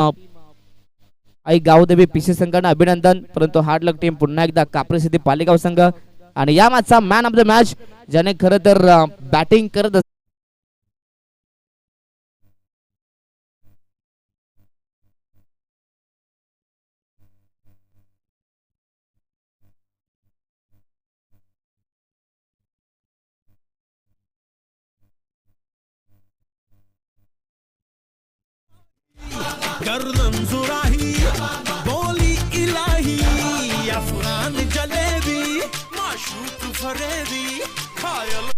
आई Gavdevi PC संघाने अभिनंदन. परंतु हार्ड लक टीम पुन्हा एकदा कापरी सिटी पालेगाव संघ आणि या मॅचचा मॅन ऑफ द मॅच ज्याने खरं तर बॅटिंग करत गर्दन जुराही बोली इलाही अफगान जलेबी माशूक फरेबी खायल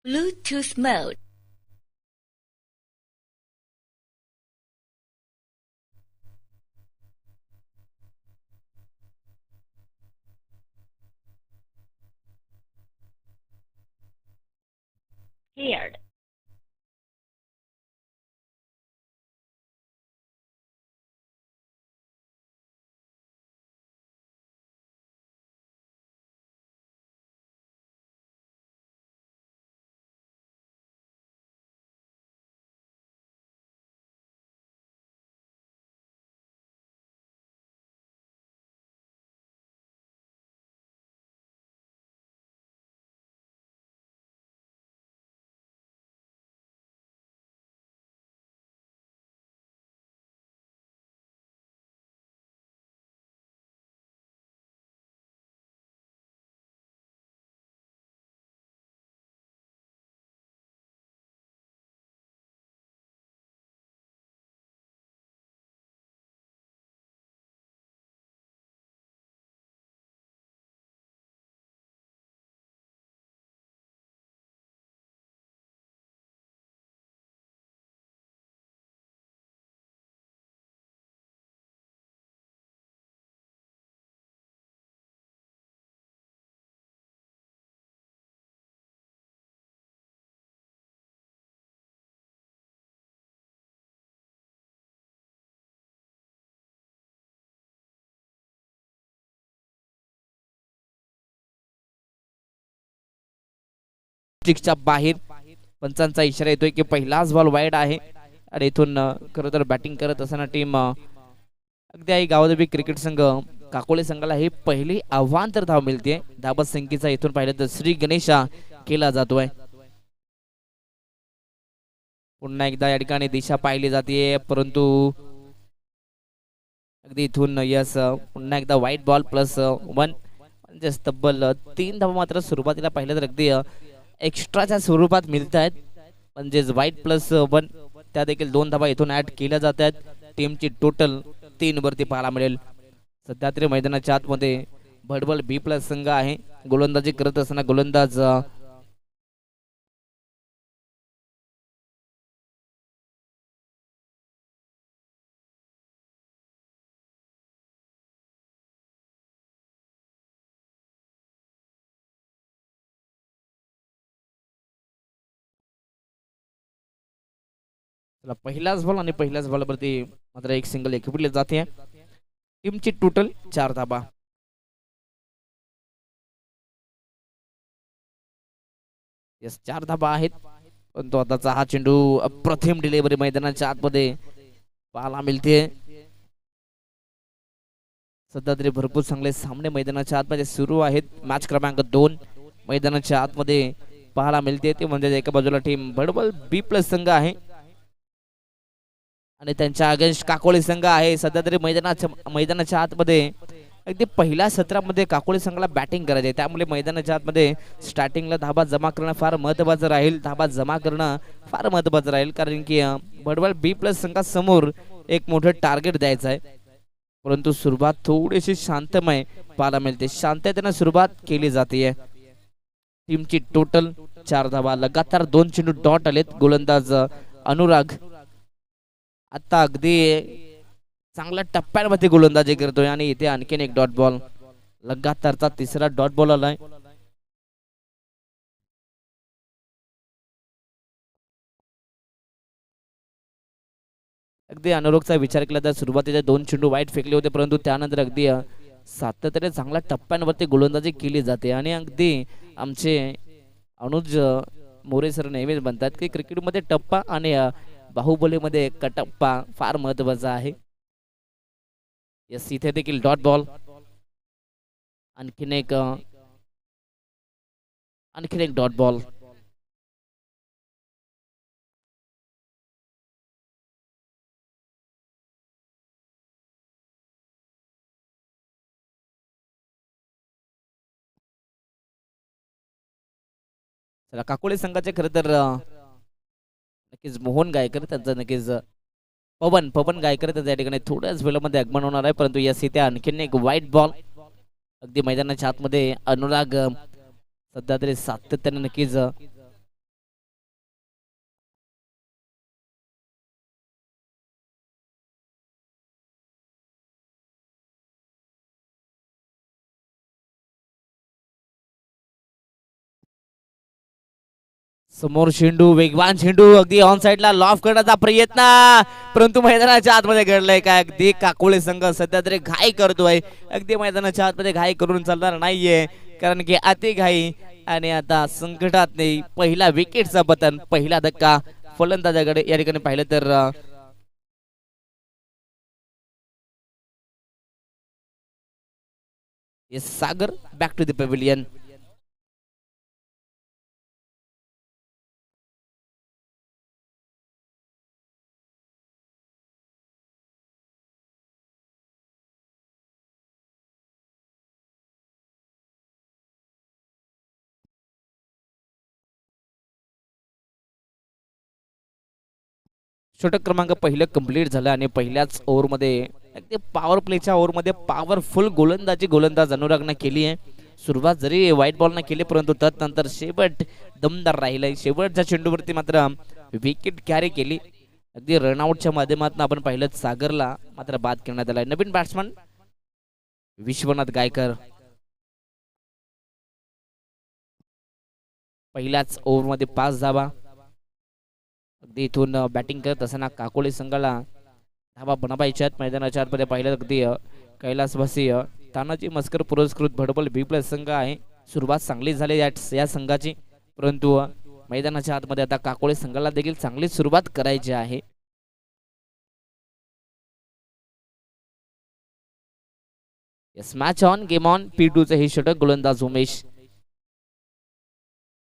Bluetooth mode. Paired. च्या बाहेर पंचांचा इशारा येतोय की पहिलाच बॉल वाईड आहे आणि इथून खरं तर बॅटिंग करत असताना टीम अगदी आई गावदेवी क्रिकेट संघ काकोळे संघाला हे पहिली आव्हान तर धाव मिळते. धाबत संख्येचा इथून पाहिलं तर श्री गणेशा केला जातोय. पुन्हा एकदा या ठिकाणी दिशा पाहिली जाते परंतु अगदी इथून यस पुन्हा एकदा व्हाईट बॉल +1 म्हणजे तब्बल 3 धावा मात्र सुरुवातीला पाहिलं तर अगदी एक्स्ट्राच्या स्वरूपात मिळत आहेत. म्हणजेच व्हाईट +1 त्या देखील 2 धावा इथून ऍड केल्या जात आहेत. टीमची टोटल 3 वरती पाहायला मिळेल. सध्या तरी मैदानाच्या आतमध्ये भडबल B+ संघ आहे. गोलंदाजी करत असताना गोलंदाज पहिलाच बॉल आणि पहिल्याच बॉलवरती मात्र एक सिंगल एकविले जाते. टीमची टोटल 4 धाबा. यस 4 धाबा आहेत. पण तो आताचा हा चेंडू अप्रतिम डिलिव्हरी मैदानाच्या आतमध्ये पाहायला मिळते. सध्या तरी भरपूर चांगले सामने मैदानाच्या आतमध्ये सुरू आहेत. मॅच क्रमांक 2 मैदानाच्या आतमध्ये पाहायला मिळते ते म्हणजे एका बाजूला टीम भडबल B+ संघ आहे आणि त्यांच्या अगेन्स्ट काकोळे संघ आहे. सध्या तरी मैदानाच्या आतमध्ये अगदी पहिल्या सत्रामध्ये काकोळे संघाला बॅटिंग करायचे, त्यामुळे मैदानाच्या आतमध्ये स्टार्टिंगला धाबा जमा करणं फार महत्त्वाचं राहील. धाबा जमा करणं फार महत्त्वाचं राहील कारण की भडबल B+ संघासमोर एक मोठं टार्गेट द्यायचं आहे. परंतु सुरुवात थोडीशी शांतमय पाहायला मिळते. शांततेने सुरुवात केली जाते. टीमची टोटल 4 धावा. लगातार 2 चेंडू डॉट आलेत. गोलंदाज अनुराग आता अगदी चांगल्या टप्प्यांमध्ये गोलंदाजी करतोय आणि इथे आणखीन एक डॉट बॉल, लगातारचा तिसरा डॉट बॉल आलाय. अगदी अनुरोगचा विचार केला तर सुरुवातीला 2 चेंडू वाईट फेकले होते, परंतु त्यानंतर अगदी सातत्याने चांगल्या टप्प्यांवरती गोलंदाजी केली जाते. आणि अगदी आमचे अनुज मोरे सर नेहमीच म्हणतात की क्रिकेटमध्ये टप्पा आणि बाहुबलीमध्ये कटप्पा फार महत्वाचा आहे. यस, इथे देखील डॉट बॉल. आणखीन एक डॉट बॉल. चला, काकोळे संघाचे खरं तर नक्कीच मोहन गायकर, त्यांचं नक्कीच पवन गायकर त्या ठिकाणी थोड्याच वेळामध्ये आगमन होणार आहे. परंतु यस, इथे आणखीन एक वाईट बॉल. अगदी मैदानाच्या आतमध्ये अनुराग सध्या तरी सातत्याने नक्कीच समोर चेंडू, वेगवान चेंडू, अगदी ऑन साइडला लॉफ करण्याचा प्रयत्न, परंतु मैदानाच्या आतमध्ये घडलंय काय. अगदी काकोळे संघ सध्या तरी घाई करतोय. अगदी मैदानाच्या आतमध्ये घाई करून चालणार नाहीये, कारण की अति घाई आणि आता संकटात नाही. पहिला विकेटचा पतन, पहिला धक्का फलंदाजाकडे या ठिकाणी पाहिलं तर सागर बॅक टू द पॅव्हिलियन. षटक क्रमांक पहिलं कंप्लीट झालं आणि पहिल्याच ओव्हरमध्ये अगदी पॉवर प्लेच्या ओव्हरमध्ये पॉवरफुल गोलंदाज अनुरागनं केली आहे. सुरुवात जरी व्हाईट बॉलनं केली, परंतु त्यानंतर शेवट दमदार राहिलाय. शेवटच्या चेंडूवरती मात्र विकेट कॅरी केली. अगदी रनआउटच्या माध्यमातून आपण पाहिलं सागरला मात्र बाद करण्यात आलाय. नवीन बॅट्समन विश्वनाथ गायकर. पहिल्याच ओव्हरमध्ये 5 धावा. अगदी इथून बॅटिंग करत असताना काकोळे संघाला धावा बनवायच्या आहेत. मैदानाच्या आतमध्ये पाहिलं अगदी कैलासवासी तानाजी मस्कर पुरस्कृत भडबल B+ संघ आहे. सुरुवात चांगली झाली या संघाची, परंतु मैदानाच्या आतमध्ये आता काकोळे संघाला देखील चांगली सुरुवात करायची आहे. Yes, match on game on. P2 चे हे षटक, गोलंदाज उमेश.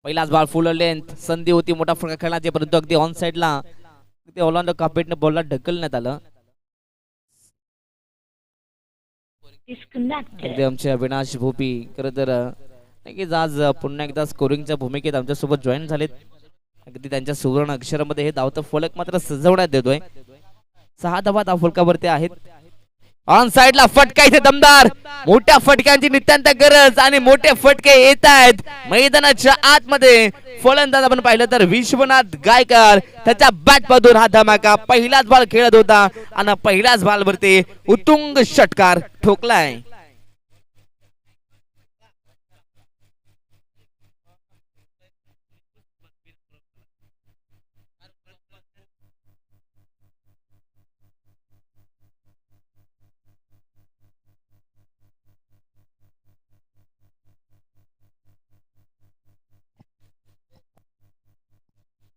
पहिलाच बॉल फुल लेंथ, संधी होती मोठा फटका खेळण्याची, परंतु अगदी ऑन साइडला ऑर्लॅंडो कापेटने बॉलला ढकलण्यात आलं. अगदी आमचे अविनाश भोपी खरं तर नक्कीच आज पुन्हा एकदा स्कोरिंगच्या भूमिकेत आमच्यासोबत जॉईन झालेत. अगदी त्यांच्या सुवर्ण अक्षरामध्ये हे धावतं फलक मात्र सजवण्यात येतोय. 6 धावा धावफलकावरती आहेत. ऑन साइडला फटका इथे दमदार, मोठ्या फटक्यांची नितांत गरज आणि मोठे फटके येत आहेत मैदानाच्या आतमध्ये. फलंदाज आपण पाहिलं तर विश्वनाथ गायकर, त्याच्या बॅट मधून हा धमाका. पहिलाच बॉल खेळत होता आणि पहिल्याच बॉल वरती उत्तुंग षटकार ठोकलाय.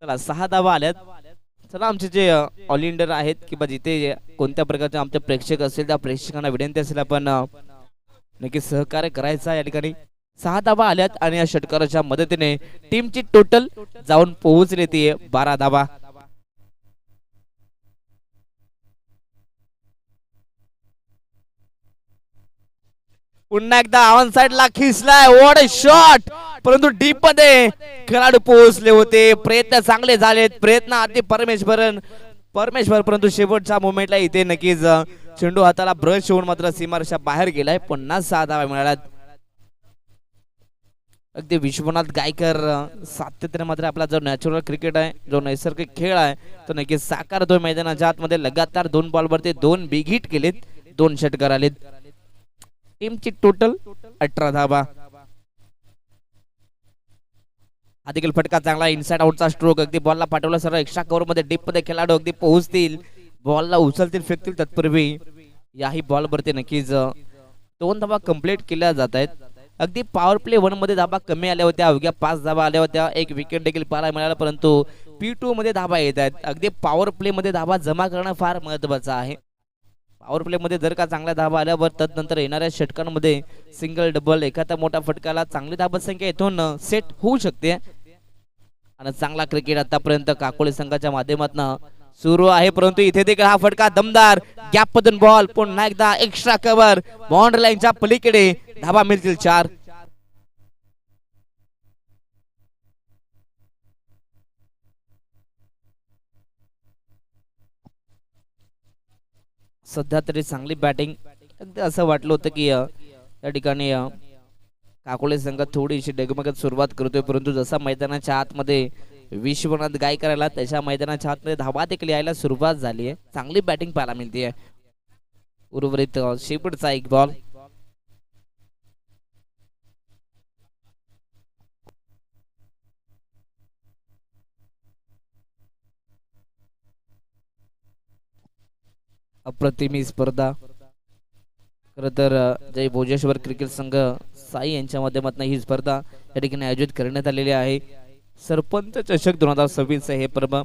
चला, 6 धावा आल्यात. चला, आमचे जे ऑल इंडियर आहेत किंवा जिथे कोणत्या प्रकारचे आमचे प्रेक्षक असतील त्या प्रेक्षकांना विनंती असेल आपण नक्की सहकार्य करायचं. या ठिकाणी 6 धावा आल्यात आणि या षटकाराच्या मदतीने टीमची टोटल जाऊन पोहोचली ती 12 धावा. पुन्हा एकदा ऑन साइड ला खिसलाय, व्हॉट अ शॉट, परंतु डीप मध्ये खेळाडू पोहोचले होते. प्रयत्न चांगले झालेत, प्रयत्न अति परमेश्वर, परंतु शेवटच्या मोमेंटला इथे नक्कीच चेंडू हाताला ब्रश होऊन मात्र सीमारेषा बाहेर गेलाय. पुन्हा 6 धावा मिळाल्यात. अगदी विश्वनाथ गायकर सातत्याने मात्र आपला जो नॅचरल क्रिकेट आहे, जो नैसर्गिक खेळ आहे, तो नक्कीच साकारतोय मैदानाच्या आतमध्ये. लगातार 2 बॉलवरती 2 बिग हिट केलेत, 2 षटकार आलेत. टीमची टोटल 18 धावा. हा देखील फटका चांगला, इनसाइड आउटचा स्ट्रोक. अगदी बॉलला पाठवला सरळ एक्स्ट्रा कव्हर मध्ये, डीप मध्ये खेळाडू अगदी पोहोचतील, बॉलला उचलतील, फेकतील. तत्पूर्वी याही बॉलवरती नक्कीच 2 धावा कंप्लीट केल्या जात आहेत. अगदी पॉवर प्ले 1 मध्ये धाबा कमी आल्या होत्या, अवघ्या 5 धाबा आल्या होत्या, 1 विकेट देखील पाहायला मिळाला. परंतु P2 मध्ये धाबा येत आहेत. अगदी पॉवर प्ले मध्ये धाबा जमा करणं फार महत्वाचं आहे. पॉवर प्ले मध्ये जर का चांगल्या धाबा आल्यावर तदनंतर येणाऱ्या षटकांमध्ये सिंगल डबल एखादा मोठा फटकाला चांगली धाबा संख्या इथून सेट होऊ शकते. आणि चांगला क्रिकेट आतापर्यंत काकोली संघाच्या माध्यमातून सुरू आहे. परंतु इथे देखील हा फटका दमदार, गॅप मधून बॉल, पुन्हा एकदा एक्स्ट्रा कव्हर, बाउंड्री लाईनच्या पलीकडे धाबा मिळतील 4. सध्या तरी चांगली बॅटिंग. अगदी असं वाटलं होतं की या ठिकाणी काकोले संघ थोडीशी डगमगत सुरुवात करतोय, परंतु जसा मैदानाच्या आतमध्ये विश्वनाथ गायकरला त्याच्या मैदानाच्या आतमध्ये धावा देखील यायला सुरुवात झाली आहे. चांगली बॅटिंग पाहायला मिळते. उर्वरित शेवटचा 1 बॉल. अप्रतिम ही स्पर्धा खरं तर जय भोजेश्वर क्रिकेट संघ साई यांच्या माध्यमातून ही स्पर्धा या ठिकाणी आयोजित करण्यात आलेली आहे. सरपंच चषक 2026 हे पर्व.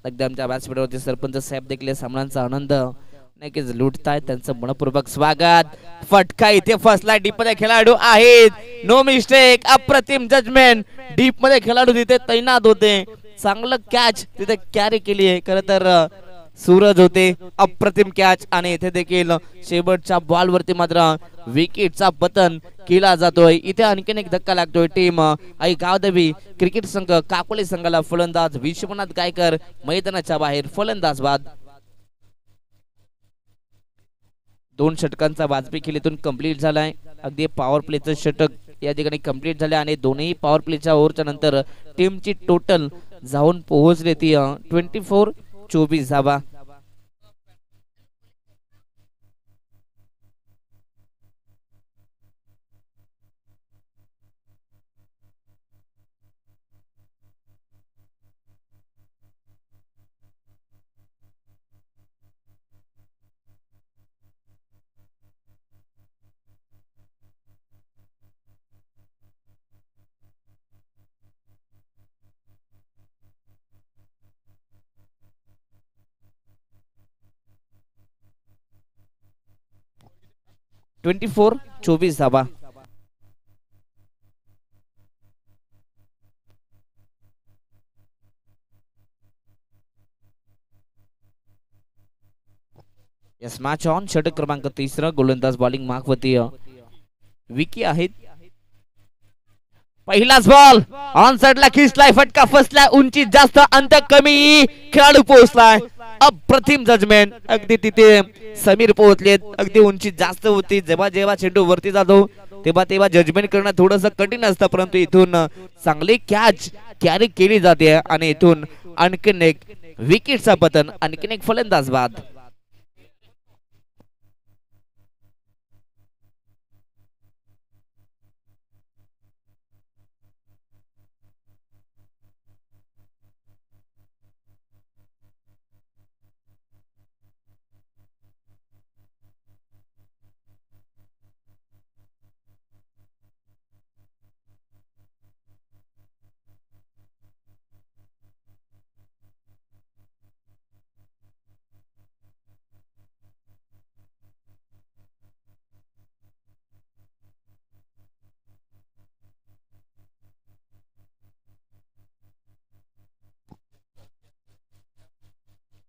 अगदी आमच्या व्यासपीठावरती सरपंच साहेब देखील सामन्यांचा आनंद नक्कीच लुटतायत. त्यांचं मनपूर्वक स्वागत. फटका इथे फसला, डीप मध्ये खेळाडू आहेत, नो मिस्टेक, अप्रतिम जजमेंट. डीप मध्ये खेळाडू तिथे तैनात होते, चांगलं कॅच तिथे कॅरी केली आहे. खरं तर सूरज होते, अप्रतिम कॅच. आणि इथे देखील शेवटच्या बॉल वरती मात्र विकेटचा पतन केला जातोय. इथे आणखीन एक धक्का लागतोय. टीम आई गावदेवी क्रिकेट संघ काकोली संघाला फलंदाज विश्वनाथ गायकर मैदानाच्या बाहेर, फलंदाज बाद. 2 षटकांचा वाजवी खेळ इथून कंप्लीट झालाय. अगदी पॉवर प्लेचं षटक या ठिकाणी कंप्लीट झाले आणि दोन्ही पॉवर प्लेच्या ओव्हरच्या नंतर टीमची टोटल जाऊन पोहोचली ती 24 धावा. ट्वेंटी-फोर 24 धावा. Yes match on. षटक क्रमांक 3. गोलंदाज बॉलिंग मागवती विकी आहेत. पहिलाच बॉल ऑन साइडला खिसलाय, फटका फसलाय, उंची जास्त, अंतर कमी, खेळाडू पोहोचलाय. अप्रतिम जजमेंट. अगदी तिथे समीर पोहोचलेत. अगदी उंची जास्त होती. जेव्हा जेव्हा चेंडू वरती जातो तेव्हा जजमेंट करणं थोडंसं कठीण असतं, परंतु इथून चांगली कॅच कॅरी केली जाते आणि इथून आणखीन एक विकेटचा पतन, आणखीन एक फलंदाज बाद.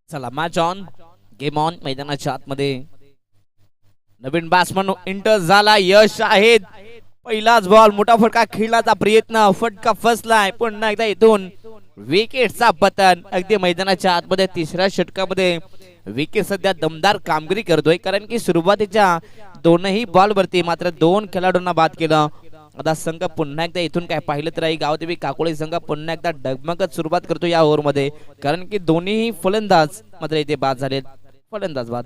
चला मॅच ऑन, गेम ऑन. मैदानाच्या आतमध्ये नवीन बॅट्समन एंटर झाला, यश आहेत. पहिलाच बॉल, मोठा फटका खेळण्याचा प्रयत्न, फटका फसलाय. पुन्हा एकदा इथून विकेटचा पतन. अगदी मैदानाच्या आतमध्ये 3ऱ्या षटकामध्ये विकेट सध्या दमदार कामगिरी करतोय, कारण की सुरुवातीच्या 2ही बॉल वरती मात्र 2 खेळाडूंना बाद केलं. आता संघ पुन्हा एकदा इथून काय पाहिलं तर गावदेवी काकोळे संघ पुन्हा एकदा डगमगत सुरुवात करतो या ओव्हरमध्ये, कारण की दोन्ही फलंदाज मात्र इथे बाद झालेत. फलंदाज बाद.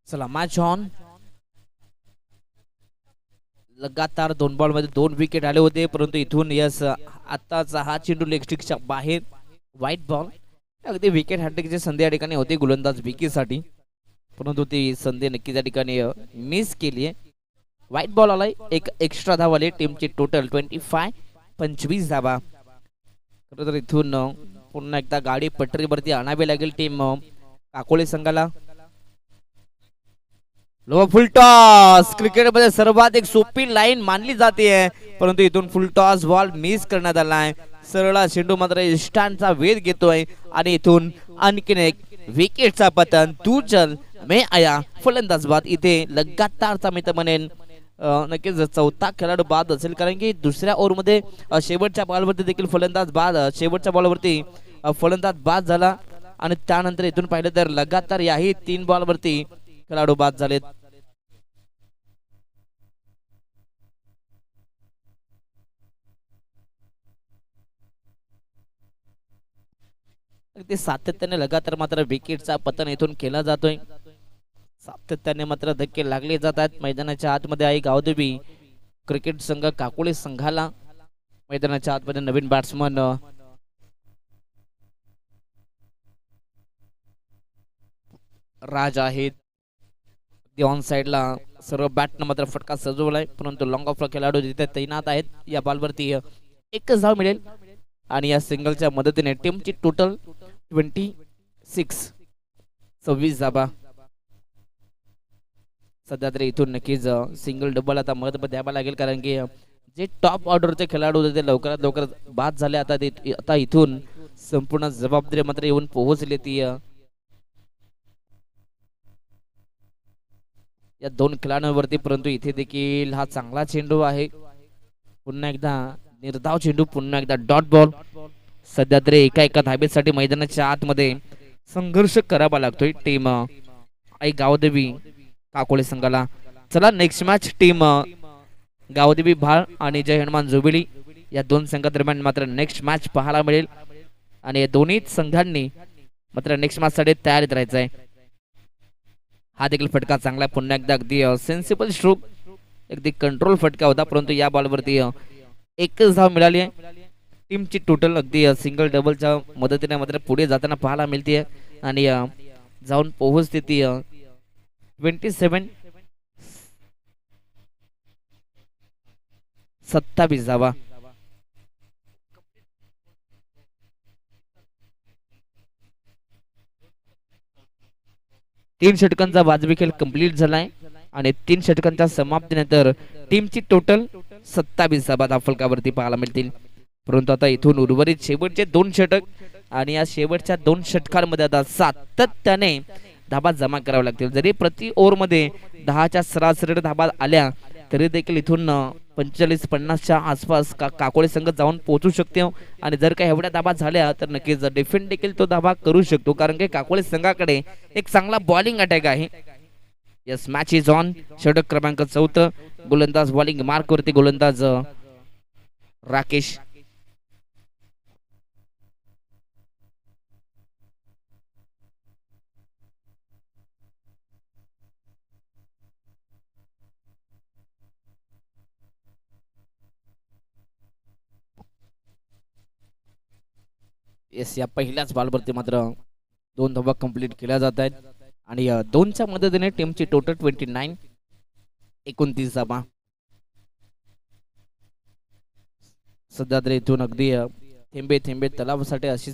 चला मॅच ऑन. लगातार 2 बॉल मध्ये 2 विकेट आले होते, परंतु इथून यस आताचा हा चेंडू लेगस्टिकच्या बाहेर. White ball. अगदी विकेट हॅट्रिकची संधी या ठिकाणी होती गोलंदाज विकीसाठी, परंतु ती संधी नक्की त्या ठिकाणी मिस केली आहे. व्हाईट बॉल आलाय. एक एक्स्ट्रा धाव आली. टीमची टोटल 25 धावा. खरं तर इथून पुन्हा एकदा गाडी पटरीवरती आणावी लागेल टीम काकोळे संघाला. लो फुल टॉस. क्रिकेटमध्ये सर्वाधिक सोपी लाईन मानली जाते, परंतु इथून फुल टॉस बॉल मिस करण्यात आलाय. सरळा चेंडू मात्र इष्टांचा वेध घेतोय आणि इथून आणखीन एक विकेटचा पतन. तू चल मे आया. फलंदाज बाद. इथे लगातारचा मी तर म्हणेन नक्कीच चौथा खेळाडू बाद असेल, कारण की दुसऱ्या ओव्हरमध्ये शेवटच्या बॉलवरती देखील फलंदाज बाद. शेवटच्या बॉलवरती फलंदाज बाद झाला आणि त्यानंतर इथून पाहिलं तर लगातार याही 3 बॉलवरती खेळाडू बाद झालेत. अगदी सातत्याने लगातार मात्र विकेटचा पतन इथून केला जातोय. सातत्याने मात्र धक्के लागले जात आहेत. मैदानाच्या आतमध्ये आहे गावदेवी क्रिकेट संघ काकोळे संघाला. मैदानाच्या आतमध्ये नवीन बॅट्समन राज आहेत. ऑन साइडला सर्व बॅटनं मात्र फटका सजवलाय, परंतु लॉंग ऑफला खेळाडू जिथे तैनात आहेत. या बॉलवरती एकच धाव मिळेल आणि या सिंगलच्या मदतीने टीमची टोटल 26 धावा. सध्या तरी इथून नक्कीच सिंगल डबल आता महत्व द्यावा लागेल, कारण की जे टॉप ऑर्डरचे खेळाडू होते ते लवकरात लवकर बाद झाले. आता इथून संपूर्ण जबाबदारी मात्र येऊन पोहोचली ती या 2 खेळाडूंवरती, परंतु इथे देखील हा चांगला चेंडू आहे. पुन्हा एकदा निर्धाव चेंडू. पुन्हा एकदा डॉट बॉल. सध्या तरी एका धाबेसाठी मैदानाच्या आतमध्ये संघर्ष करावा लागतोय टीम आई गावदेवी काकोळे संघाला. चला नेक्स्ट मॅच टीम गावदेवी भाळ आणि जय हनुमान जुबिली या 2 संघादरम्यान मात्र नेक्स्ट मॅच पाहायला मिळेल आणि या दोन्ही संघांनी मात्र नेक्स्ट मॅच साठी तयारीत राहायचं आहे. हा देखील फटका चांगला. पुन्हा एकदा अगदी सेन्सिबल स्ट्रोक, अगदी कंट्रोल फटका होता, परंतु या बॉलवरती एकच धाव मिळाली आहे. टीमची टोटल अगदी सिंगल डबलच्या मदतीने मात्र पुढे जाताना पाहायला मिळते आणि जाऊन पोहोचते ती 27 धावा. तीन षटकांचा वाजवी खेळ कंप्लीट झालाय आणि 3 षटकांच्या समाप्तीनंतर टीमची टोटल 27 धावा धावफलकावरती पाहायला मिळतील. परंतु आता इथून उर्वरित शेवटचे 2 षटक आणि या शेवटच्या 2 षटकांमध्ये आता सातत्याने धाबा जमा करावे लागतील. जरी प्रति ओव्हरमध्ये 10च्या सरासरी धाबा आल्या तरी देखील इथून 45-50च्या आसपास काकोळे संघ जाऊन पोहोचू शकते आणि जर काही एवढ्या धाबा झाल्या तर नक्कीच डिफेंड देखील तो धाबा करू शकतो, कारण की काकोळे संघाकडे एक चांगला बॉलिंग अटॅक आहे. Yes match is on. षटक क्रमांक 4. गोलंदाज बॉलिंग मार्क वरती गोलंदाज राकेश. येस या पहिल्याच बॉलवरती मात्र 2 धावा कंप्लीट केल्या जात आहेत आणि 2च्या मदतीने टीमची टोटल 29. 29 धाबा. सध्या तरी इथून अगदी थेंबे थेंबे तलावासाठी अशी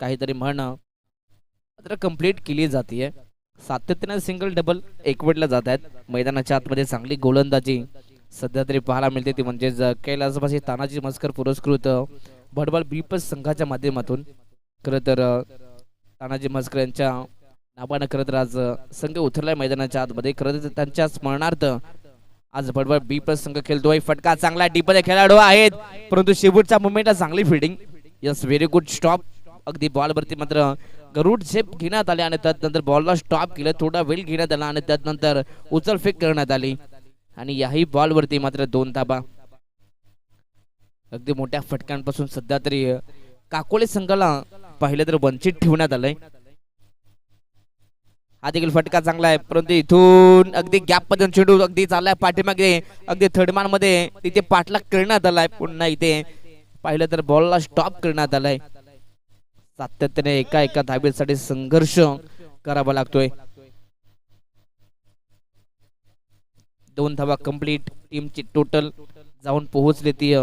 काहीतरी म्हण मात्र कंप्लीट केली जाते. सातत्याने सिंगल डबल एकवटल्या जात आहेत. मैदानाच्या आतमध्ये चांगली गोलंदाजी सध्या तरी पाहायला मिळते ती म्हणजेच कैलासवासी तानाजी मस्कर पुरस्कृत भडबल बीपस संघाच्या माध्यमातून. खरं तर तानाजी मस्कर यांच्या नावानं खरं तर आज संघ उतरलाय मैदानाच्या आतमध्ये. खरं तर त्यांच्या स्मरणार्थ आज भडबल बी प्लस संघ खेळतोय. फटका चांगला डीपमध्ये खेळाडू आहेत परंतु शेवटच्या मुमेंटला चांगली fielding. Yes very good stop. अगदी बॉलवरती मात्र गरुड झेप घेण्यात आले आणि त्यानंतर बॉलला स्टॉप केलं. थोडा वेळ घेण्यात आला आणि त्यानंतर उचलफेक करण्यात आली आणि याही बॉलवरती मात्र 2 धाबा. अगदी मोठ्या फटक्यांपासून सध्या तरी काकोले संघाला पाहिलं तर वंचित ठेवण्यात आलंय. हा देखील फटका चांगला आहे परंतु इथून अगदी गॅप मध्ये चेंडू अगदी चाललाय पाठीमागे. अगदी थर्ड मान मध्ये तिथे पाठलाग करण्यात आलाय. पुन्हा इथे पाहिलं तर बॉलला स्टॉप करण्यात आलाय. सातत्याने एका धाबेसाठी संघर्ष करावा लागतोय. 2 धावा कंप्लीट. टीमची टोटल जाऊन पोहोचले ती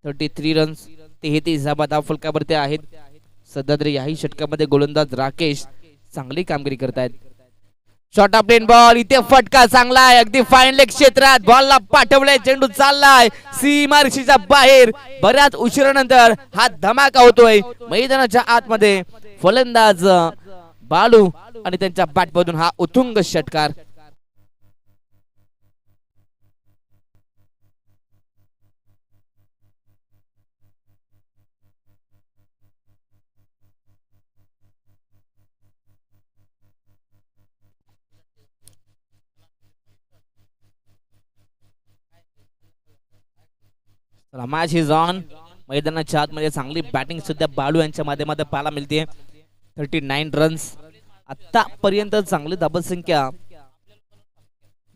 33 रन्स. 33 धाबा धाव फलकावरती आहेत. सध्या तरी याही षटकामध्ये गोलंदाज राकेश चांगली कामगिरी करतायत. Short of plain ball. इथे फटका चांगला आहे. अगदी फाईन लेग क्षेत्रात बॉलला पाठवलाय. चेंडू चाललाय सीमारेषेच्या बाहेर. बऱ्याच उशिरानंतर हा धमाका होतोय मैदानाच्या आतमध्ये. फलंदाज बालू आणि त्यांच्या बॅटमधून हा उत्तुंग षटकार. Match is on. मैदानाच्या आतमध्ये चांगली बॅटिंग सुद्धा बालू यांच्या माध्यमातून पाहायला मिळते. 39 रन्स. आतापर्यंत चांगली धाबसंख्या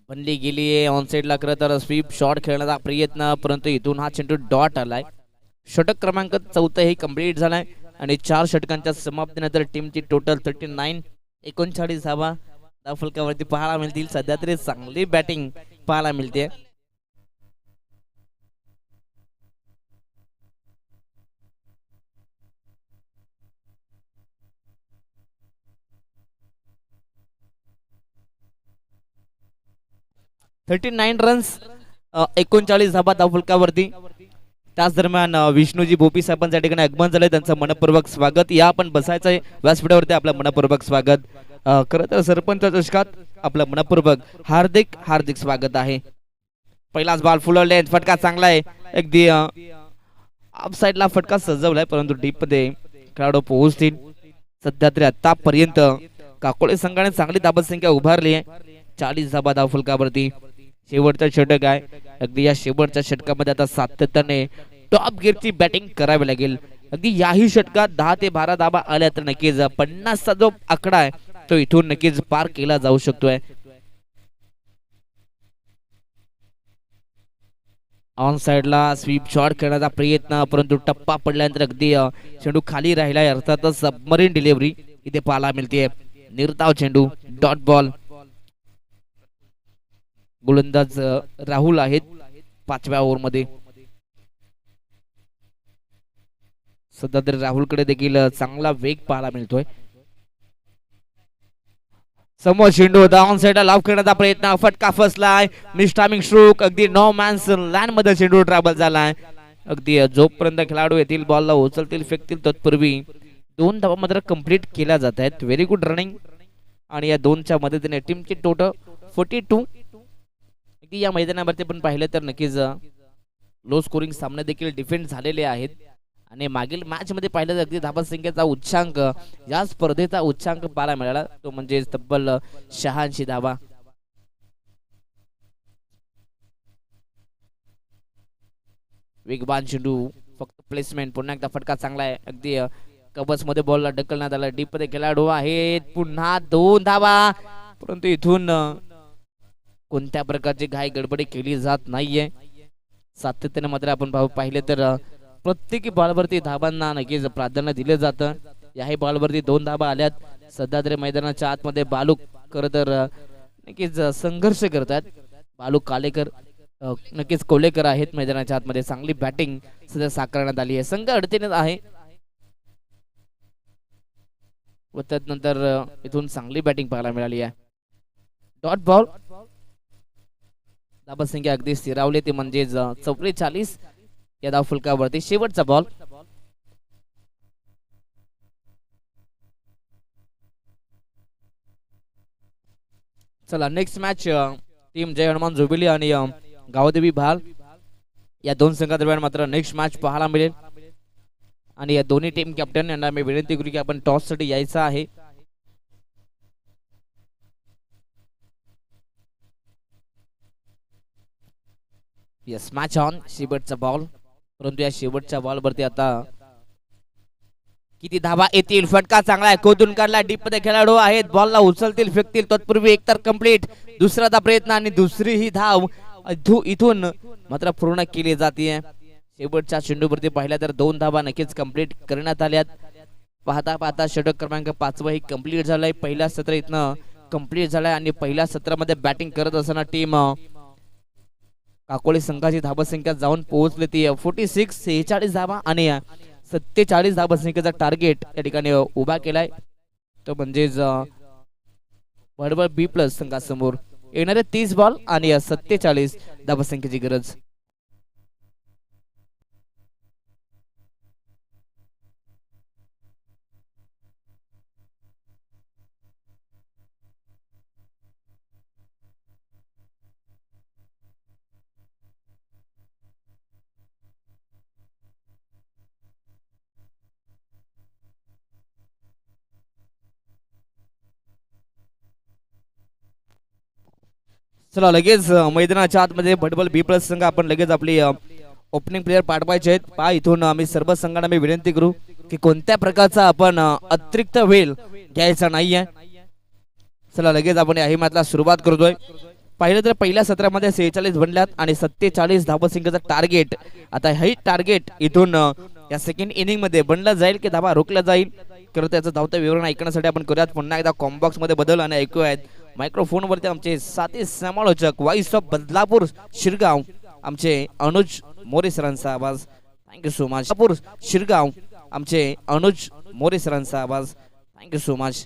बनली गेली आहे. ऑन साइडला खरं तर स्वीप शॉट खेळण्याचा प्रयत्न परंतु इथून हा चेंडू डॉट आलाय. षटक क्रमांक 4 हे कंप्लीट झालाय आणि 4 षटकांच्या समाप्तीनंतर टीमची टोटल 39 धावा धाव फलकावरती पाहायला मिळतील. सध्या तरी चांगली बॅटिंग पाहायला मिळते. रन्स 39 धाबा धाव फलकावरती. त्याच दरम्यान विष्णूजी भोपी साहेबांच्या ठिकाणी आगमन झालंय. त्यांचं मनपूर्वक स्वागत. या आपण बसायचंय व्यासपीठावरती. आपलं मनपूर्वक स्वागत. खरं तर सरपंच चषकात आपलं मनपूर्वक हार्दिक स्वागत आहे. पहिलाच बॉल फुलवले. फटका चांगला आहे. अगदी ऑफ साइडला फटका सजवलाय परंतु डीप मध्ये खेळाडू पोहोचतील. सध्या तरी आतापर्यंत काकोळे संघाने चांगली धाबसंख्या उभारली आहे. 40 धाबा धाव फलकावरती. शेवटचा षटक आहे. अगदी या शेवटच्या षटकामध्ये आता सातत्याने टॉप गिअरची बॅटिंग करावी लागेल. अगदी याही षटकात 10 ते 12 धाबा आल्या तर नक्कीच 50चा जो आकडा आहे तो इथून नक्कीच पार केला जाऊ शकतोय. ऑन साइडला स्वीप शॉट खेळण्याचा प्रयत्न परंतु टप्पा पडल्यानंतर अगदी चेंडू खाली राहिलाय. अर्थातच सबमरीन डिलिव्हरी इथे पाहायला मिळते. निर्धाव चेंडू डॉट बॉल. गोलंदाज राहुल आहेत 5व्या ओव्हरमध्ये. सध्या तरी राहुलकडे देखील चांगला वेग पाहायला मिळतोय. समोर चेंडू ऑन साइडला लाभ करण्याचा प्रयत्न. फटका फसलाय. मिसटायमिंग स्ट्रोक. अगदी नो मॅन्स लँड मध्ये चेंडू ट्रॅव्हल झालाय. अगदी जोपर्यंत खेळाडू येतील बॉलला उचलतील फेकतील तत्पूर्वी 2 धावा मात्र कंप्लीट केल्या जात आहेत. व्हेरी गुड रनिंग आणि या 2च्या मदतीने टीमची टोटल 42. या मैदानावरती पण पाहिलं तर नक्कीच लो स्कोरिंग सामने देखील डिफेंड झालेले आहेत आणि मागील मॅच मध्ये पाहिलं तर अगदी धाबसंख्येचा उच्चांक या स्पर्धेचा उच्चांक पाहायला मिळाला तो म्हणजे तब्बल 86 धावा. वेगवान चेंडू फक्त प्लेसमेंट. पुन्हा एकदा फटका चांगला आहे. अगदी कबस मध्ये बॉलला ढकलण्यात आला. डीप मध्ये खेळाडू आहेत. पुन्हा 2 धावा परंतु इथून कोणत्या प्रकारची घाई गडबडी केली जात नाहीये. सातत्याने मात्र आपण पाहिले तर प्रत्येकी बॉलवरती धाबांना नक्कीच प्राधान्य दिले जातं. याही बॉलवरती 2 धाबा आल्यात. सध्या तरी मैदानाच्या आतमध्ये बालू खरं तर नक्कीच संघर्ष करतात. बालू कालेकर नक्कीच कोलेकर आहेत मैदानाच्या आतमध्ये. चांगली बॅटिंग सध्या साकारण्यात आली आहे. संघ अडचणीत आहे व त्यानंतर इथून चांगली बॅटिंग पाहायला मिळाली आहे. डॉट बॉल धाबसंख्या अगदी स्थिरावली ती म्हणजेच 44 या धाव फलकावरती. शेवटचा बॉल चला नेक्स्ट मॅच टीम जय हनुमान जुबिली आणि गावदेवी भाल या दोन संघादरम्यान मात्र नेक्स्ट मॅच पाहायला मिळेल. आणि या दोन्ही टीम कॅप्टन यांना मी विनंती करू की आपण टॉस साठी यायचं आहे. Yes match on. शेवटचा बॉल परंतु या शेवटच्या बॉल वरती आता किती धावा येतील. फटका चांगला आहे. खोदून काढला. डीप मध्ये खेळाडू आहेत. बॉलला उचलतील फेकतील तत्पूर्वी एकतर कंप्लीट. दुसरा प्रयत्न आणि दुसरी ही धाव इथून मात्र पूर्ण केली जाते. शेवटच्या चेंडूवरती पाहिल्या तर 2 धावा नक्कीच कंप्लीट करण्यात आल्यात. पाहता पाहता षटक क्रमांक 5 ही कंप्लीट झालंय. पहिला सत्र इथनं कंप्लीट झालाय आणि पहिल्या सत्रामध्ये बॅटिंग करत असताना टीम काकोली संघाची धावसंख्या जाऊन पोहोचली ती 46 धावा आणि 47 धावसंख्येचा टार्गेट या ठिकाणी उभा केलाय. तो म्हणजेच बडबड बी प्लस संघासमोर येणारे 30 बॉल आणि 47 धावसंख्येची गरज. चला लगेच मैदानाच्या आतमध्ये भडबल बी प्लस संघ आपण लगेच आपली ओपनिंग प्लेयर पाठवायचे आहेत. पहा इथून आम्ही सर्व संघांना मी विनंती करू की कोणत्या प्रकारचा आपण अतिरिक्त वेळ घ्यायचा नाहीये. चला लगेच आपण या मॅचला सुरुवात करतोय. पाहिलं तर पहिल्या सत्रामध्ये 46 बनल्यात आणि 47 धावसंख्येचा टार्गेट. आता हे टार्गेट इथून या सेकंड इनिंग मध्ये बनलं जाईल की धावा रोखल्या जाईल. खरं त्याचं धावतं विवरण ऐकण्यासाठी आपण करूयात पुन्हा एकदा कॉम्बॉक्स मध्ये बदल आणि ऐकूयात मायक्रोफोन वरती आमचे साथी समालोचक वॉइस ऑफ बदलापूर शिरगाव आमचे अनुज मोरे सरांचा आवाज. Thank you so much. Badlapur Shirgaon आमचे अनुज मोरे सरांचा आवाज. Thank you so much.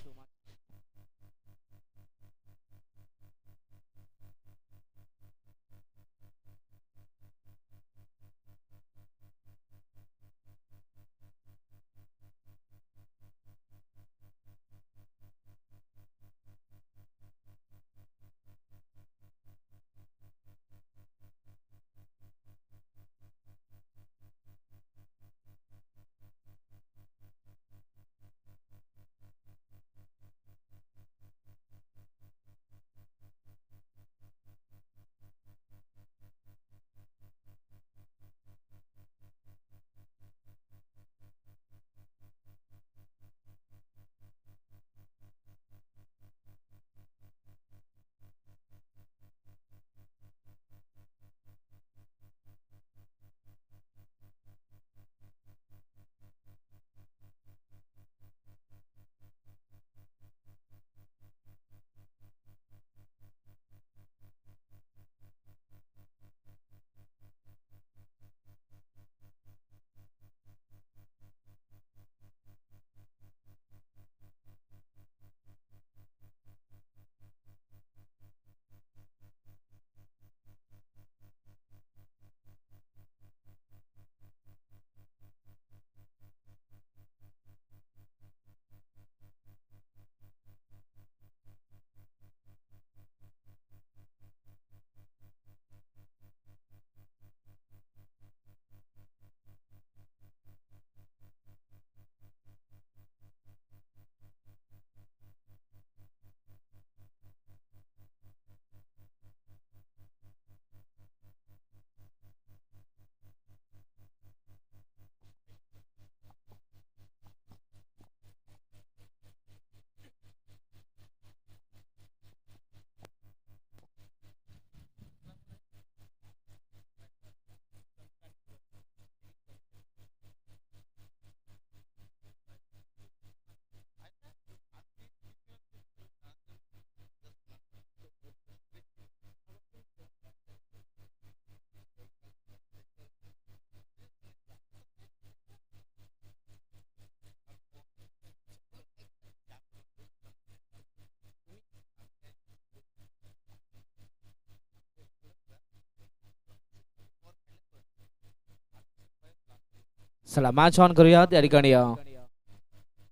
चला मॅच ऑन करूया. त्या ठिकाणी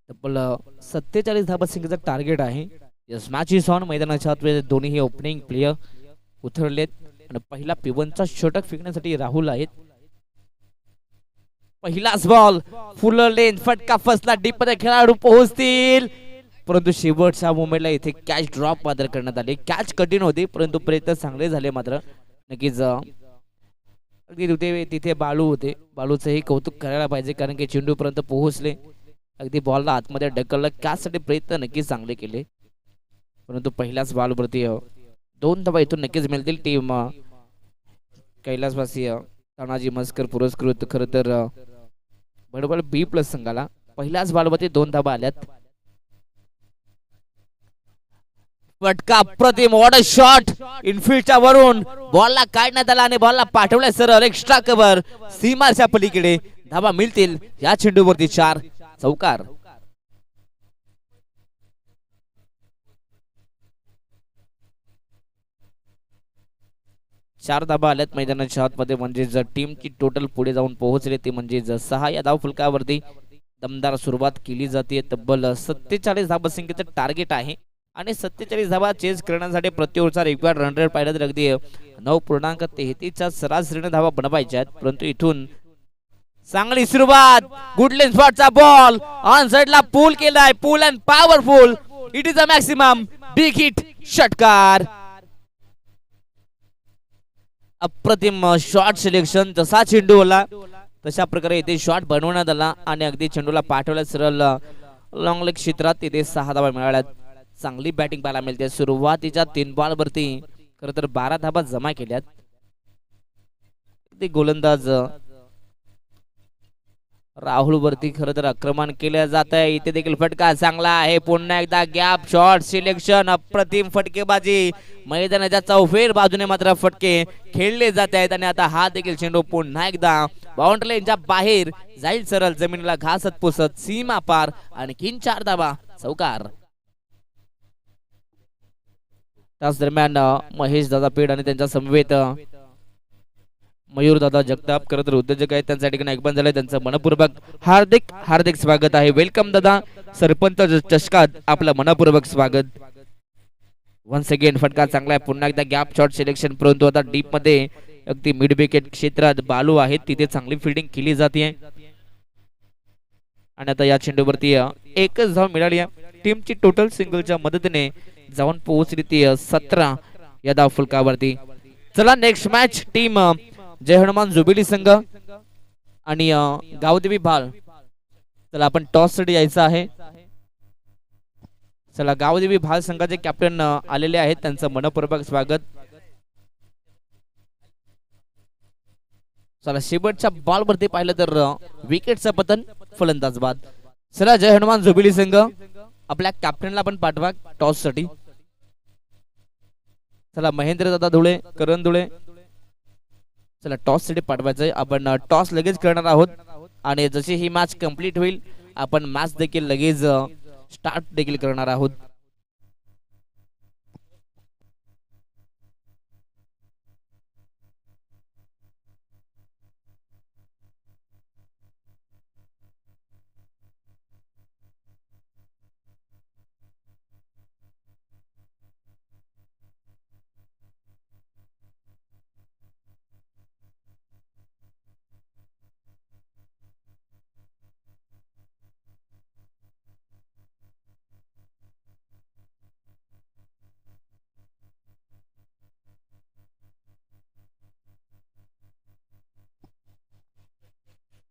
तब्बल 47 धाबा संख्येचं टार्गेट आहे. Yes match is on. मैदानाच्या आतमध्ये दोन्ही ओपनिंग प्लेयर उतरलेत आणि पहिला पिवनचा षटक फेकण्यासाठी राहुल आहेत. पहिलाच बॉल फुल लेन फटका फसला. डीप मध्ये खेळाडू पोहोचतील परंतु शेवटच्या मोमेंटला इथे कॅच ड्रॉप मात्र करण्यात आली. कॅच कठीण होती परंतु प्रयत्न चांगले झाले. मात्र नक्कीच अगदी तिथे बाळू होते. बाळूचंही कौतुक करायला पाहिजे कारण की चेंडू पर्यंत पोहोचले. अगदी बॉलला आतमध्ये ढकललं. कॅचसाठी प्रयत्न नक्कीच चांगले केले परंतु पहिल्याच बॉलवरती 2 धावा इथून नक्कीच मिळतील. टीम कैलासवासी तानाजी मस्कर पुरस्कृत खरं तर बडबड बी प्लस संघाला पहिल्याच बॉलवरती 2 धावा आल्यात. फटका अप्रतिम. व्हॉट अ शॉट इनफिल्डच्या वरून बॉलला काढण्यात आला आणि बॉलला पाठवल्या सरळ एक्स्ट्रा कव्हर सीमाच्या पलीकडे. धावा मिळतील या चेंडूवरती. 4 चौकार. चार धाबा आल्यात मैदानाच्या आतमध्ये म्हणजे जर टीमची टोटल पुढे जाऊन पोहोचले ते म्हणजे 6 या धाव फलकावरती दमदार सुरुवात केली जाते. तब्बल 47 धाबा संख्येचं टार्गेट आहे आणि 47 धाबा चेस करण्यासाठी प्रति ओव्हरचा रिक्वायर्ड रन रेट पाहिलं तर अगदी 9.33च्या सरासरीने धावा बनवायच्या आहेत. परंतु इथून चांगली सुरुवात. गुड लेन स्पॉटचा बॉल ऑन साइडला पूल केलाय. Pull and powerful. It is a maximum big hit. षटकार. अप्रतिम शॉट सिलेक्शन. जसा चेंडू होला तशा प्रकारे इथे शॉट बनवण्यात आला आणि अगदी चेंडूला पाठवल्या सरळ लॉंग लेग क्षेत्रात. तिथे 6 धावा मिळाल्यात. चांगली बॅटिंग पाहायला मिळते. सुरुवातीच्या 3 बॉलवरती खरं तर 12 धावा जमा केल्यात. गोलंदाज राहुल वरती खरं तर आक्रमण केलं जात आहे. इथे देखील फटका चांगला आहे. पुन्हा एकदा गॅप शॉट सिलेक्शन. अप्रतिम फटकेबाजी. मैदानाच्या चौफेर बाजूने मात्र फटके खेळले जात आहेत आणि आता हा देखील चेंडू पुन्हा एकदा बाउंड्री लाईनच्या बाहेर जाईल सरळ जमिनीला घासत पुसत सीमा पार. आणखीन 4 धावा चौकार. त्याच दरम्यान महेश दादा पेड आणि त्यांच्या समवेत मयूर दादा जगताप खरं तर उद्योजक आहेत. त्यांच्या ठिकाणी ऐकबंद झालंय. त्यांचं मनपूर्वक हार्दिक हार्दिक स्वागत आहे. वेलकम दादा. सरपंच चषकात आपलं मनपूर्वक स्वागत. वन्स अगेन फटका चांगला आहे. पुन्हा एकदा गॅप शॉट सिलेक्शन परंतु आता डीप मध्ये अगदी मिड विकेट क्षेत्रात बालू आहेत. तिथे चांगली फिल्डिंग केली जाते आणि आता या चेंडूवरती एकच धाव मिळाली आहे. टीमची टोटल सिंगलच्या मदतीने जाऊन पोहोचली ती 17 या धाव फलकावरती. चला नेक्स्ट मॅच टीम जय हनुमान जुबिली संघ आणि गावदेवी भाल. चला आपण टॉस साठी यायचं आहे. चला गावदेवी भाल संघाचे कॅप्टन आलेले आहेत. त्यांचं मनपूर्वक स्वागत. चला शेवटच्या बॉल वरती पाहिलं तर विकेटचं पतन फलंदाज बाद. चला जय हनुमान जुबिली संघ आपल्या कॅप्टनला पण पाठवा टॉस साठी. चला महेंद्र दादा धुळे करण धुळे. चला टॉस साठी पाठवायचंय. आपण टॉस लगेच करणार आहोत आणि जशी ही मॅच कंप्लीट होईल आपण मॅच देखील लगेच स्टार्ट देखील करणार आहोत.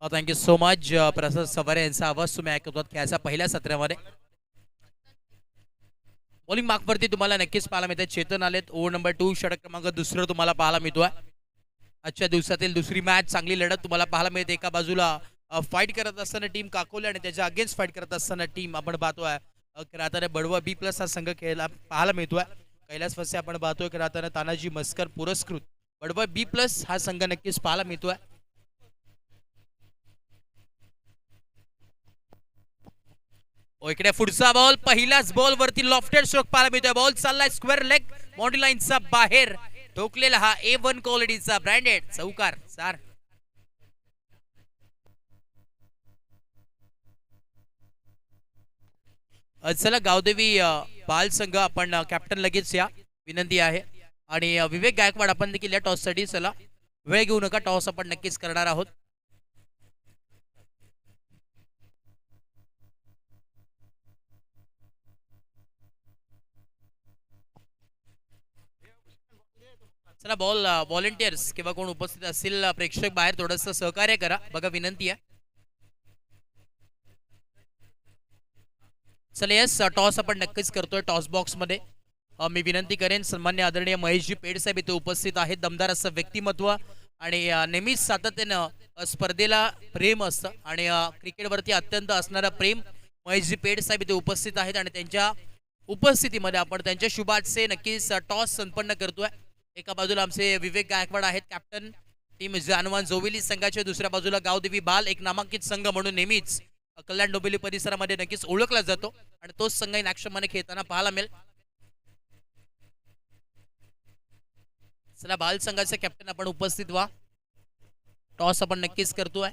थँक्यू सो मच प्रसाद सवारे यांचा आवाज तुम्ही ऐकत होतात खेळाच्या पहिल्या सत्रामध्ये. बॉलिंग मार्कवरती तुम्हाला नक्कीच पाहायला मिळते चेतन आलेत. ओव्हर नंबर 2 षटक क्रमांक 2 तुम्हाला पाहायला मिळतोय. आजच्या दिवसातील दुसरी मॅच चांगली लढत तुम्हाला पाहायला मिळते. एका बाजूला फाईट करत असताना टीम काकोले आणि त्याच्या अगेन्स्ट फाईट करत असताना टीम आपण पाहतोय खराताने बडवा बी प्लस हा संघ खेळायला पाहायला मिळतोय. कैलासवासी आपण पाहतोय खराताने तानाजी मस्कर पुरस्कृत बडवा बी प्लस हा संघ नक्कीच पाहायला मिळतोय. इकडे पुढचा बॉल पहिल्याच बॉल वरती लॉफ्टेड स्ट्रोक पाहायला मिळतोय. बॉल चाललाय स्क्वेअर लेग बाउंड्री लाईनचा बाहेर ठोकलेला हा A1 क्वालिटीचा ब्रँडेड चौकार. 4 चला गावदेवी बाल संघ आपण कॅप्टन लगेच या विनंती आहे. आणि विवेक गायकवाड आपण देखील या टॉस साठी चला वेळ घेऊ नका, टॉस आपण नक्कीच करणार आहोत. चला बॉल व्हॉलेंटियर्स किंवा कोण उपस्थित असतील प्रेक्षक बाहेर थोडस सहकार्य करा, बघा विनंती आहे. चला येस टॉस आपण नक्कीच करतोय. टॉस बॉक्स मध्ये मी विनंती करेन सन्मान्य आदरणीय महेशजी पेड साहेब इथे उपस्थित आहेत. दमदार असं व्यक्तिमत्व आणि नेहमीच सातत्यानं स्पर्धेला प्रेम असतं आणि क्रिकेटवरती अत्यंत असणारं प्रेम महेशजी पेड साहेब इथे उपस्थित आहेत आणि त्यांच्या उपस्थितीमध्ये आपण त्यांच्या शुभाचे नक्कीच टॉस संपन्न करतोय. एका बाजूला आमचे विवेक गायकवाड आहेत कॅप्टन टीम जानवान जोविली संघाच्या, दुसऱ्या बाजूला गावदेवी बाल एक नामांकित संघ म्हणून नेहमीच कल्याण डोंबिवली परिसरामध्ये नक्कीच ओळखला जातो आणि तोच संघ इन ऍक्शन मध्ये खेळताना पाहायला मिळेल. चला बाल संघाचे कॅप्टन आपण उपस्थित व्हा. टॉस आपण नक्कीच करतोय,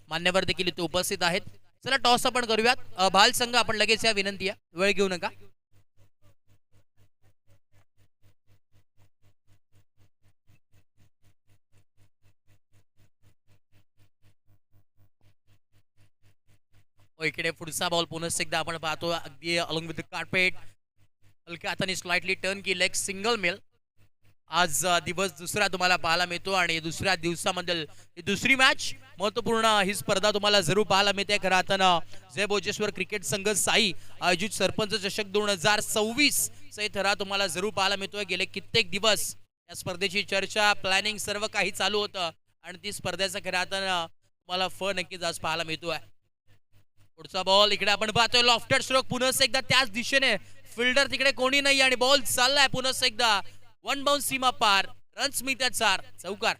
मान्यवर देखील इथे उपस्थित आहेत. चला टॉस आपण करूयात. बाल संघ आपण लगेच या विनंती आहे, वेळ घेऊ नका. इकडे पुढचा बॉल पुन्हा एकदा आपण पाहतो अगदी अलॉंग विथ द कार्पेट हलक्या हाताने स्लाइटली टर्न की लेग सिंगल मिल. आज दिवस दुसरा तुम्हाला पाहायला मिळतो आणि दुसऱ्या दिवसामधील दुसरी मॅच महत्वपूर्ण ही स्पर्धा तुम्हाला जरूर पाहायला मिळते. खरं आता जय भोजेश्वर क्रिकेट संघ साई आयोजित सरपंच चषक 2026 चा थरा तुम्हाला जरूर पाहायला मिळतोय. गेले कित्येक दिवस या स्पर्धेची चर्चा प्लॅनिंग सर्व काही चालू होतं आणि ती स्पर्धेचा खरं आता तुम्हाला फळ नक्कीच आज पाहायला मिळतोय. पुढचा बॉल इकडे आपण पाहतोय लॉफ्टेड स्ट्रोक पुन्हा एकदा त्याच दिशेने, फिल्डर तिकडे कोणी नाही आणि बॉल चाललाय पुन्हा एकदा वन बाउंस सीमा पार, रन्स मिळतात 4, चौकार.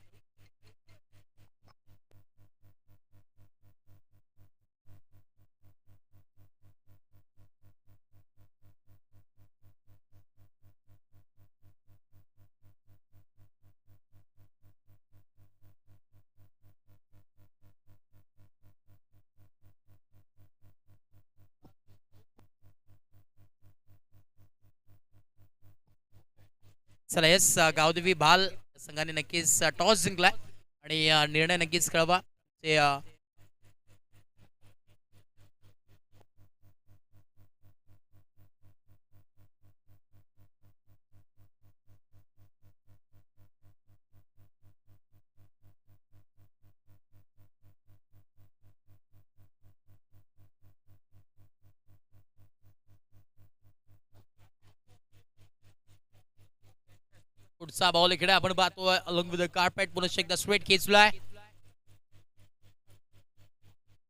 चला येस गावदेवी बाल संघाने नक्कीच टॉस जिंकलाय आणि निर्णय नक्कीच कळवा. ते पुढचा बॉल इकडे आपण पाहतोय अलॉंग विथ द कार्पेट पुन्हा एकदा स्ट्रेट खेचलाय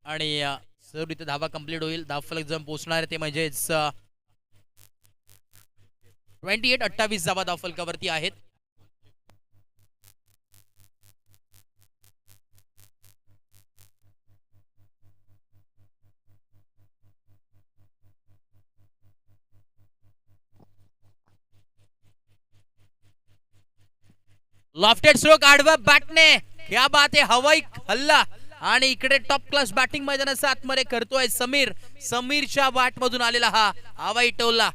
आणि जरूर इथे धावा कंप्लीट होईल. धावफलक जम पोहोचणार ते म्हणजेच 28 धावा धावफलकावरती आहेत. लॉफ्टेड स्ट्रोक आडवा बॅटने, क्या बात आहे, हवाई हल्ला आणि इकडे टॉप क्लास बॅटिंग मैदानाचा आतमध्ये करतोय समीर. समीरच्या बॅट मधून आलेला हा हवाई टोला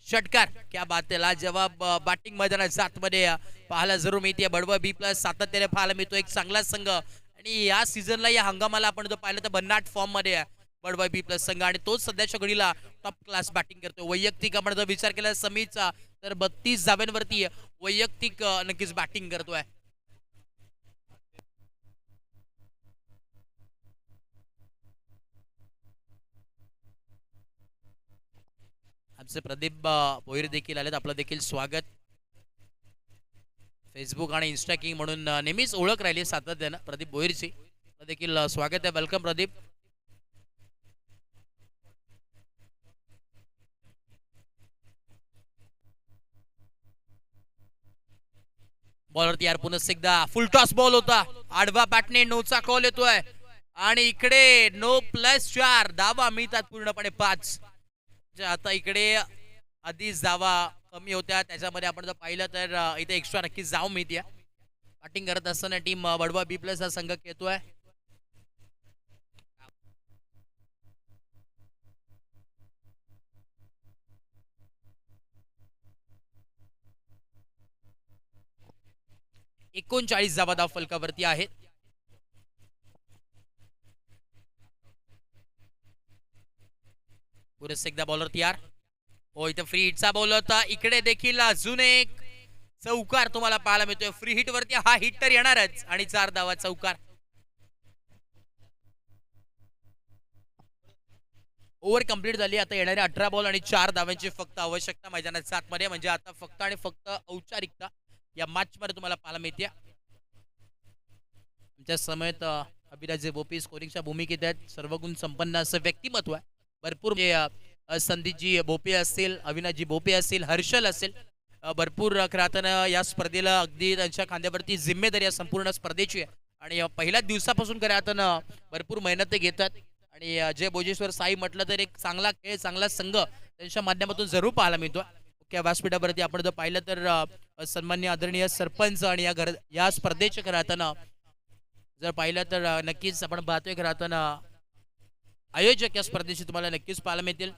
षटकार, क्या बात आहे, लाजवाब बॅटिंग मैदानाच्या आतमध्ये पाहायला जरूर मिळते. बडवा B+ सातत्याने पाहायला मिळतो एक चांगला संघ आणि या सीझनला या हंगामाला आपण जर पाहिलं तर भन्नाट फॉर्म मध्ये बडवा B+ संघ आणि तोच सध्याच्या घडीला टॉप क्लास बॅटिंग करतो. वैयक्तिक आपण जर विचार केला समीरचा तर 32 धाव्यांवरती वैयक्तिक नक्कीच बॅटिंग करतोय. आमचे प्रदीप भोईर देखील आलेत, आपलं देखील स्वागत. फेसबुक आणि इन्स्टा किंग म्हणून नेहमीच ओळख राहिली सातत्यानं प्रदीप भोईरची, देखील स्वागत आहे, वेलकम प्रदीप. बॉलवरती यार पुन्हा एकदा फुल टॉस बॉल होता, आडवा बॅटने नोचा कॉल येतोय आणि इकडे नो +4 धावा मिळतात पूर्णपणे 5. आता इकडे आधीच धावा कमी होत्या, त्याच्यामध्ये आपण जर पाहिलं तर इथे एक्स्ट्रा नक्कीच जाव मिळते. बॅटिंग करत असताना टीम बडवा B+ हा संघ खेळतोय. 39 धावा धाव फलकावरती आहेत. पुरेस एकदा बॉलर तयार. हो, इथं फ्री हिटचा बॉल होता. इकडे देखील अजून एक चौकार तुम्हाला पाहायला मिळतोय. फ्री हिट वरती हा हिट तर येणारच आणि 4 धावा चौकार. ओव्हर कंप्लीट झाली. आता येणारे 18 बॉल आणि 4 धावांची फक्त आवश्यकता मैदानात 7 मध्ये. म्हणजे आता फक्त आणि फक्त औपचारिकता या मॅच मध्ये तुम्हाला पाहायला मिळते. आमच्या समेत अभिराजे बोपी स्कोरिंगच्या भूमिकेत आहेत. सर्वगुण संपन्न असं व्यक्तिमत्व आहे. भरपूर संदीपजी बोपे असतील, अविनाशजी बोपे असतील, हर्षल असेल, भरपूर खरातनं या स्पर्धेला अगदी त्यांच्या खांद्यावरती जिम्मेदारी या संपूर्ण स्पर्धेची आहे. आणि पहिल्याच दिवसापासून खरातनं भरपूर मेहनत ते घेतात. आणि जय भोजेश्वर साई म्हटलं तर एक चांगला खेळ, चांगला संघ त्यांच्या माध्यमातून जरूर पाहायला मिळतो. मुख्य व्यासपीठावरती आपण जर पाहिलं तर सन्मान्य आदरणीय सरपंच आणि या स्पर्धेचे खरातनं जर पाहिलं तर नक्कीच आपण पाहतोय खरातनं आयोजक या स्पर्धेची तुम्हाला नक्कीच पाहायला मिळतील.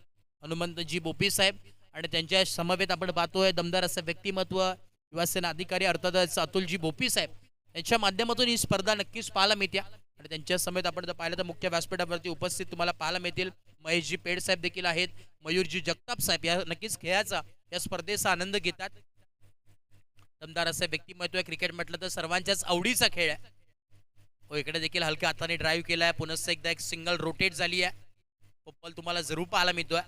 हनुमंतजी बोपी साहेब आणि त्यांच्या समवेत आपण पाहतोय दमदार असं व्यक्तिमत्व युवासेना अधिकारी अर्थातच अतुलजी बोपी साहेब यांच्या माध्यमातून ही स्पर्धा नक्कीच पाहायला मिळते. आणि त्यांच्या समेत आपण जर पाहिलं तर मुख्य व्यासपीठावरती उपस्थित तुम्हाला पाहायला मिळतील महेशजी पेड साहेब देखील आहेत. मयूरजी जगताप साहेब या नक्कीच खेळाचा या स्पर्धेचा आनंद घेतात. दमदार असं व्यक्तिमत्व. क्रिकेट म्हटलं तर सर्वांच्याच आवडीचा खेळ आहे. हो, इकडे देखील हलक्या हाताने ड्राईव्ह केलाय. पुन्हा एकदा एक सिंगल रोटेट झाली आहे. पप्पल तुम्हाला जरूर पाहायला मिळतोय.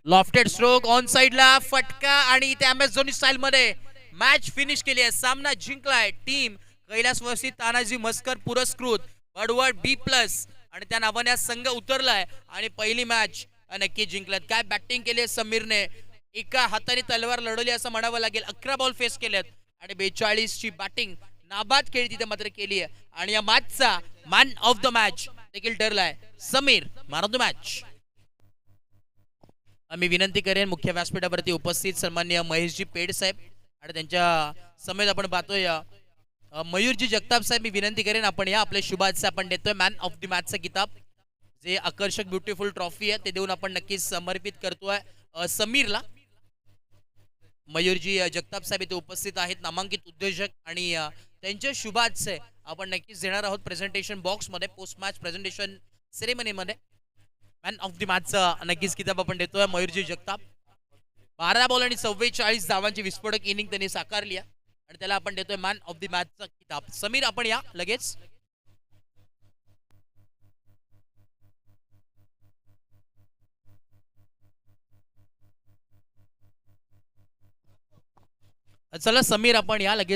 लॉफ्टेड स्ट्रोक ऑन साइडला फटका आणि त्या अमेझॉनी स्टाईल मध्ये मॅच फिनिश केली आहे. सामना जिंकलाय टीम कैलासवासी तानाजी मस्कर पुरस्कृत बडवड B+ आणि त्या नावाने संघ उतरलाय आणि पहिली मॅच नक्की जिंकल्यात. काय बॅटिंग केली समीरने, एका हाताने तलवार लढवली असं म्हणावं लागेल. 11 बॉल फेस केलेत आणि 42 ची बॅटिंग नाबाद खेळी तिथे मात्र केली आहे. आणि या मॅचचा मॅन ऑफ द मॅच देखील ठरलाय Sameer, man of the match. मी विनंती करेन मुख्य व्यासपीठावरती उपस्थित सन्मान्य महेशजी पेड साहेब आणि त्यांच्या समेत आपण पाहतोय मयूरजी जगताप साहेब. मी विनंती करेन आपण या आपल्या शुभाचे आपण देतोय मॅन ऑफ द मॅचचा किताब, जे आकर्षक ब्युटिफुल ट्रॉफी आहे ते देऊन आपण नक्कीच समर्पित करतोय समीरला. मयूरजी जगताप साहेब इथे उपस्थित आहेत, नामांकित उद्योजक, आणि त्यांच्या शुभाचे आपण नक्कीच देणार आहोत प्रेझेंटेशन बॉक्स मध्ये पोस्ट मॅच प्रेझेंटेशन सेरेमनी मध्ये. मॅन ऑफ द मॅचचा नक्कीच किताब आपण देतोय मयूरजी जगताप. 12 बॉल आणि 44 धावांची विस्फोटक इनिंग त्यांनी साकारली आहे आणि त्याला आपण देतोय मॅन ऑफ द मॅचचा किताब. समीर आपण या लगेच. चला समीर आपण या लगेच.